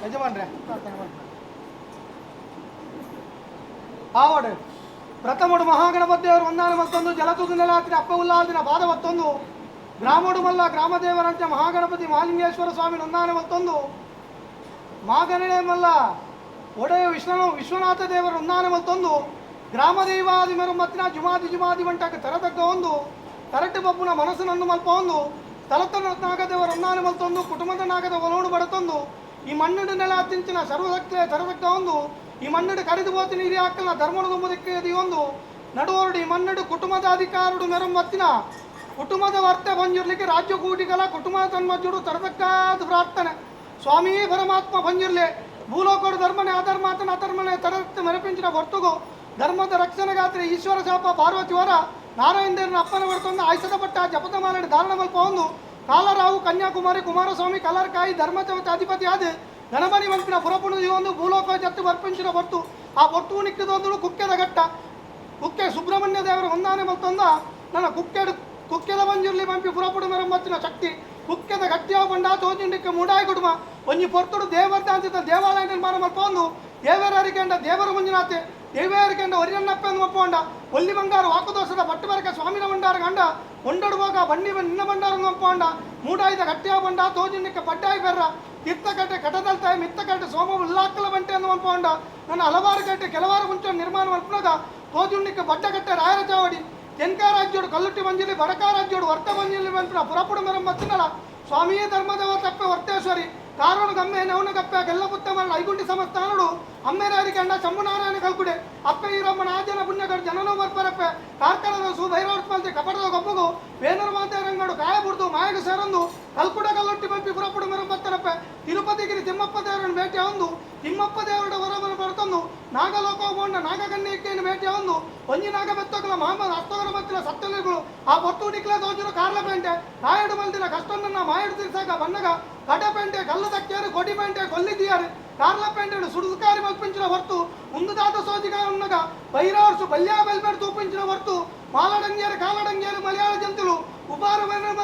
ಯಜಮಾನ್ರೆ ಪ್ರಾರ್ಥನೆ ಮಾಡ್ತಾರೆ. ಆವಡು ಪ್ರಥಮಡು ಮಹಾಗಣಪತಿಯವರು ಒಂದಾನ ಮತ್ತೊಂದು ಜಲತುದು ನೆಲಾತಿನ ಅಪ್ಪ ಉಲ್ಲಾದಿನ ಪಾದ ಮತ್ತೊಂದು ಗ್ರಾಮಡು ಮಲ್ಲ ಗ್ರಾಮದೇವರಂಚ ಮಹಾಗಣಪತಿ ಮಹಾಲಿಂಗೇಶ್ವರ ಸ್ವಾಮಿ ಒಂದಾನ ಮತ್ತೊಂದು ಮಾಗಣೆ ಮಲ್ಲ ಒಡೆಯ ವಿಶ್ವನಾಥ ದೇವರ ಒಂದಾನ ಮತ್ತೊಂದು ಗ್ರಾಮದೈವಾದಿ ಮೆರು ಮತ್ತಿನ ಜುಮಾದಿ ವಂಟಕ್ಕೆ ತರತಕ್ಕ ಒಂದು ತರಟ್ಟು ಬಬ್ಬುನ ಮನಸ್ಸು ನಂದು ಮಲ್ಪ ಒಂದು ತಲತ ನಾಗದೇವರ ಒಂದಾನ ಮತ್ತೊಂದು ಕುಟುಂಬದ ನಾಗದ ಒಲೋಡು ಬಡತೊಂದು ಈ ಮಣ್ಣು ನೆಲ ತಿಂಚಿನ ಸರ್ವದಕ್ಕೆ ತರತಕ್ಕ ಒಂದು ಈ ಮಣ್ಣು ಕರೆದು ಹೋತಿನ ಹಿರಿಯ ಹಾಕಲ್ನ ಧರ್ಮದ ತುಂಬದಕ್ಕೆ ಒಂದು ನಡುವರುಡು ಈ ಮಣ್ಣು ಕುಟುಂಬದ ಅಧಿಕಾರುಡು ಮೆರು ಮತ್ತಿನ ಕುಟುಂಬದ ವರ್ತೆ ಬಂಜಿರ್ಲಿಕ್ಕೆ ರಾಜ್ಯ ಕೂಟಿಗಳ ಕುಟುಂಬ ತನ್ಮಜ್ಜುಡು ತರತಕ್ಕಾದ ಪ್ರಾರ್ಥನೆ ಸ್ವಾಮಿ ಪರಮಾತ್ಮ ಬಂಜಿರ್ಲಿ ಭೂಲೋಕಡು ಧರ್ಮನೆ ಅಧರ್ಮಾತನ ಅಧರ್ಮನೆ ತರತ್ತ ಮೆರಪಿಂಚಿನ ಹೊರ್ತುಗು ಧರ್ಮದ ರಕ್ಷಣೆಗಾತ್ರೆ ಈಶ್ವರ ಶಾಪ ಪಾರ್ವತಿವರ ನಾರಾಯಣ ದೇವರ ಅಪ್ಪನ ಬರ್ತೊಂದು ಆಯ್ಸದ ಪಟ್ಟ ಜಪದ ಮಾಲಡಿ ಧಾರಣ ಮಲ್ಪ ಒಂದು ಕಾಲರಾವು ಕನ್ಯಾಕುಮಾರಿ ಕುಮಾರಸ್ವಾಮಿ ಕಲರ್ಕಾಯಿ ಧರ್ಮದೇವತೆ ಅಧಿಪತಿ ಆದ ಗಣಪತಿ ವಂತಿನ ಪುರಪುಣದ ಒಂದು ಭೂಲೋಕ ಜತ್ತು ಬರ್ಪಿಂಚಿನ ಬೊಟ್ಟು ಆ ಬೊಟ್ಟು ನಿಕ್ಕಿದೊಂದು ಕುಕ್ಕೆದ ಘಟ್ಟ ಕುಕ್ಕೆ ಸುಬ್ರಹ್ಮಣ್ಯ ದೇವರ ಹೊಂದಾನೆ ಮತ್ತೊಂದ ನನ್ನ ಕುಕ್ಕೆದ ಬಂಜಿರ್ಲಿ ಬಂಪಿ ಪುರಪುಡು ಮೆರಂಬತ್ತಿನ ಶಕ್ತಿ ಕುಕ್ಕೆದ ಗಟ್ಟಿಯ ಬಂಡ ತೋಜಿಂಡಿಕ್ಕೆ ಮೂಡಾಯಿ ಕುಟುಂಬ ಒಂಜಿ ಪೊರ್ತುಡು ದೇವರ್ದ ಅಂತಿದ್ದ ದೇವಾಲಯ ನಿರ್ಮಾಣ ಮಲ್ಪ ಒಂದು ದೇವರರಿಕೆಂಡ ದೇವರ ಮಂಜುನಾಥೆ ದೇವೇರಿಕೆಂಡ ಒರಿಯನ್ನಪ್ಪೆಂದು ಒಪ್ಪೊಂಡ ಒಲ್ಲಿ ಬಂಗಾರು ವಾಕುದೋಷದ ಬಟ್ಟು ಬರಕೆ ಸ್ವಾಮಿನ ಬಂಡಾರ ಗಂಡ ಒಂಡಡುವಾಗ ಬನ್ನಿ ನಿನ್ನ ಬಂಡಾರ ಒಪ್ಪೊಂಡ ಮೂಡಾಯಿದ ಗಟ್ಟಿಯ ಬಂಡ ತೋಜಿಂಡಿಕ್ಕೆ ಪಡ್ಡಾಯಿ ಬೆರ್ರ ಕಿತ್ತಕಟ್ಟೆ ಕಟದಲ್ತಾಯ ಮಿತ್ತಕಟ್ಟೆ ಸೋಮ ಉಲ್ಲಾಕ್ಕಲ ಬಂಟೆ ಎಂದು ಒಪ್ಪೊಂಡ ನನ್ನ ಹಲವಾರು ಗಂಟೆ ಕೆಲವಾರು ಮುಂಚೆ ನಿರ್ಮಾಣ ಮಲ್ಪನಾಗ ತೋಜುಂಡಿಕ್ಕೆ ಬಡ್ಡಗಟ್ಟೆ ರಾಯರ ಚಾವಡಿ ಕೆನ್ಕಾ ರಾಜ್ಯೋಡು ಕಲ್ಲುಟ್ಟಿ ಬಂಜಿಲಿ ಬಡಕಾ ರಾಜ್ಯೋಡು ವರ್ತ ಬಂಜಿಲಿ ಬಂಪಿನ ಪುರಪುಡು ಮೆರಂಬತ್ತಿನಲ್ಲ ಸ್ವಾಮಿ ಧರ್ಮದೇವ ತಪ್ಪೆ ವರ್ತೇಶ್ವರಿ ಕಾರೋಡು ಗಮ್ಮೆ ನವನ ಗಪ್ಪೆ ಗೆಲ್ಲ ಪುತ್ತ ಮರಣ ಐಗುಂಡಿ ಸಮಸ್ಥಾನಡು ಅಮ್ಮೆರಾರಿಗೆ ಅಂಡ ಶಂಭುನಾರಾಯಣ ಕಲ್ಕುಡೆ ಅಪ್ಪೆ ಈರಮ್ಮನ ಆಜನ ಪುಣ್ಯಗಡು ಜನನೋ ಬರ್ಪರಪ್ಪೆ ಕಾರ್ಕಳದ ಭೈರವರ್ಪಂತೆ ಕಪಡದ ಗೊಬ್ಬಗು ಬೇನರು ಮಾತೆರಂಗಡು ಕಾಯ ಬುಡ್ದು ಮಾಯಗ ಸೇರೊಂದು ಕಲ್ಕುಡ ಕಲ್ಲೊಟ್ಟಿ ಬಂಪಿ ಪುರಪುಡು ಮೆರಂಬತ್ತರಪ್ಪೆ ತಿರುಪತಿಗಿರಿ ತಿಮ್ಮಪ್ಪ ದೇವರನ್ನು ಭೇಟಿಯ ಒಂದು ತಿಮ್ಮಪ್ಪ ದೇವರ ಹೊರಬರ ಬರ್ತೊಂದು ನಾಗಲೋಕಗೊಂಡ ನಾಗಕನ್ಯೆಯನ್ನು ಭೇಟಿಯ ಒಂದು ಒಂಜಿ ನಾಗ ಬೆತ್ತೋಕಲ ಮಹಮ್ಮದ್ ಹಸ್ತವರ ಮತ್ತಿನ ಸತ್ತಲಿಗಳು ಆ ಬೊಟ್ಟು ನಿಕ್ಲ ದೋಜರು ಕಾರ್ಲ ಪೇಂಟೆ ಕಾಯಡು ಮಲ್ದಿನ ಕಷ್ಟೊಂದನ್ನ ಮಾಯಡು ತಿರ್ಸಾಕ ಬನ್ನಗ ಕಡೆ ಪೇಂಟೆ ಕಲ್ಲು ತಕ್ಕಿಯಾರು ಕೊಡಿ ಪೇಂಟೆ ಕೊಲ್ಲಿದ್ದೀಯಾರು ಕಾರ್ಲ ಪೇಂಟೆಡು ಸುಡುಕಾರಿ ಮಲ್ಪಿಂಚಿನ ಹೊರ್ತು ಮುಂದುದಾದ ಸೋಜಿಗ ಉನ್ನಗ ಬೈರಾರ್ಸು ಬಲ್ಯಾ ಬೆಲ್ಬೇಡು ತೂಪಿಂಚಿನ ಹೊರ್ತು ಮಾಲಡಂಗಿಯರು ಕಾಲಡಂಗಿಯರು ಮಲಯಾಳ ಜಂತುಲು ಉಪಾರ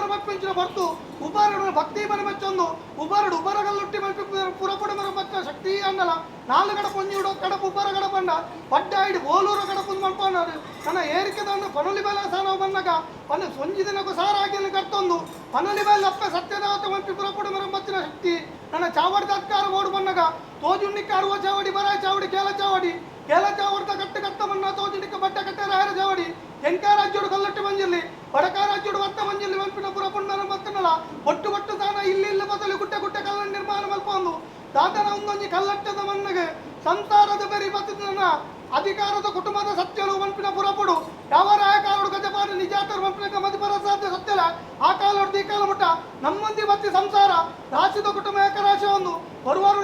ಮಲ್ಪಿಂಚಿನ ಹೊರ್ತು ಉಪಾರಡು ಭಕ್ತಿ ಮನೆ ಮೆಚ್ಚೊಂದು ಉಪಾರಡು ಉಪರಗಲ್ಲುಟ್ಟಿ ಮಲ್ಪಿ ಪುರಪುಡು ಮರ ಮಚ್ಚ ಶಕ್ತಿ ಅನ್ನಲ ನಾಲು ಗಡಪು ಒಂಜಿಡು ಕಡಪು ಉಪರ ಗಡಪಂಡ ಪಡ್ಡಾಯಿಡು ಓಲೂರು ಗಡಪು ಮಲ್ಪಣ್ಣರು ನನ್ನ ಏರಿಕೆ ತಂದು ಪನಲಿ ಬೇಲ ಸಾನವು ಬನ್ನಗ ಪನ್ನ ಸೊಂಜಿ ದಿನಕ್ಕೂ ಸಾರಾಗಿಯಲ್ಲಿ ಕರ್ತೊಂದು ಪನಲಿ ಬೇಲ ಅಪ್ಪೆ ಸತ್ಯದಾವತ ಮಲ್ಪಿ ಪುರಪುಡು ಮರ ಮಚ್ಚಿನ ಶಕ್ತಿ ನನ್ನ ಚಾವಡಿ ತತ್ಕಾರ ಓಡು ಬನ್ನಗ ತೋಜುಂಡಿಕ್ಕೆ ಅರುವ ಚಾವಡಿ ಬರಾಯ ಚಾವಡಿ ಕೇಲ ಚಾವಡ್ದ ಕಟ್ಟು ಕಟ್ಟ ಮನ್ನ ತೋಜುಂಡಿಕ್ಕೆ ಬಟ್ಟೆ ಕಟ್ಟೆ ರಾಯರ ಚಾವಡಿ ಕೆಂಕಾ ರಾಜ್ಯೋಡು ಕಲ್ಲಟ್ಟಿ ಬಂಜಿರ್ಲಿ ಬಡಕಾ ರಾಜ್ಯೋಡು ವರ್ತ ಬಂಜಿರ್ಲಿ ಮಲ್ಪಿನ ಪುರಪುಡು ಮರ ಮತ್ತನಲ್ಲ ಒಟ್ಟು ತಾನ ಇಲ್ಲಿ ಬದಲು ಗುಟ್ಟೆ ಕಲ್ಲ ನಿರ್ಮಾಣ ಮಲ್ಪ ಒಂದು ದಾತನ ಒಂದೊಂಜಿ ಕಲ್ಲಟ್ಟದ ಮನ್ನಗೆ ಸಂಸಾರದ ಬೆರಿ ಬತ್ತನ ಅಧಿಕಾರದ ಕುಟುಂಬದ ಸತ್ಯಲು ಮಲ್ಪಿನ ಪುರಪುಡು ಯಾವ ರಾಯಕಾಲೋಡು ಗಜಪಾಡಿ ನಿಜಾತರು ಮಲ್ಪಿನ ಮದಿಪರ ಸಾಧ್ಯ ಸತ್ಯಲ ಆ ಕಾಲೋಡು ಈ ಕಾಲ ಮುಟ್ಟ ನಮ್ಮಂದಿ ಬತ್ತಿ ಸಂಸಾರ ರಾಶಿದ ಕುಟುಂಬ ಏಕರಾಶಿ ಒಂದು ಬರುವರು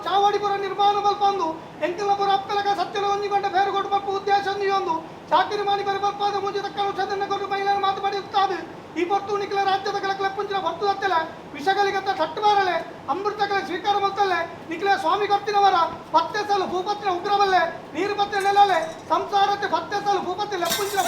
ಚಾವಡಿಪುರ ನಿರ್ಮಾಣ ಮಲ್ಪ ಒಂದು ಎಂಕಿಲಪುರ ಅಪ್ಪಲಕ ಸತ್ಯಲ ಒಂಜಿಗೊಂಡ ಬೇರುಗೊಟ್ಟು ಮಲ್ಪ ಉದ್ದೇಶ ಒಂದು ಚಾಕಿರಿ ಮಾಡಿ ಬರಿ ಬರ್ಪಾದ ಮುಂಜಿ ತಕ್ಕಲು ಚಂದನಗೊಂಡು ಮಹಿಳೆಯರು ಮಾತುಪಡಿ ಉತ್ತಾದು ಈ ಹೊರ್ತು ನಿಖಿಲ ರಾಜ್ಯದ ಕಳಕಲ ಪುಂಚಿನ ಹೊರ್ತು ಹತ್ತಲೆ ವಿಷಗಳಿಗತ್ತ ತಟ್ಟು ಬಾರಲೆ ಅಮೃತಗಳ ಸ್ವೀಕಾರ ಮತ್ತಲೆ ನಿಖಿಲ ಸ್ವಾಮಿ ಗೊತ್ತಿನವರ ಪತ್ತೆ ಸಲು ಭೂಪತ್ತಿನ ಉಗ್ರವಲ್ಲೆ ನೀರು ಪತ್ತೆ ನೆಲಲೆ ಸಂಸಾರತೆ ಪತ್ತೆ ಸಲು ಭೂಪತ್ತಿ ಲೆಪ್ಪುಂಚಿನ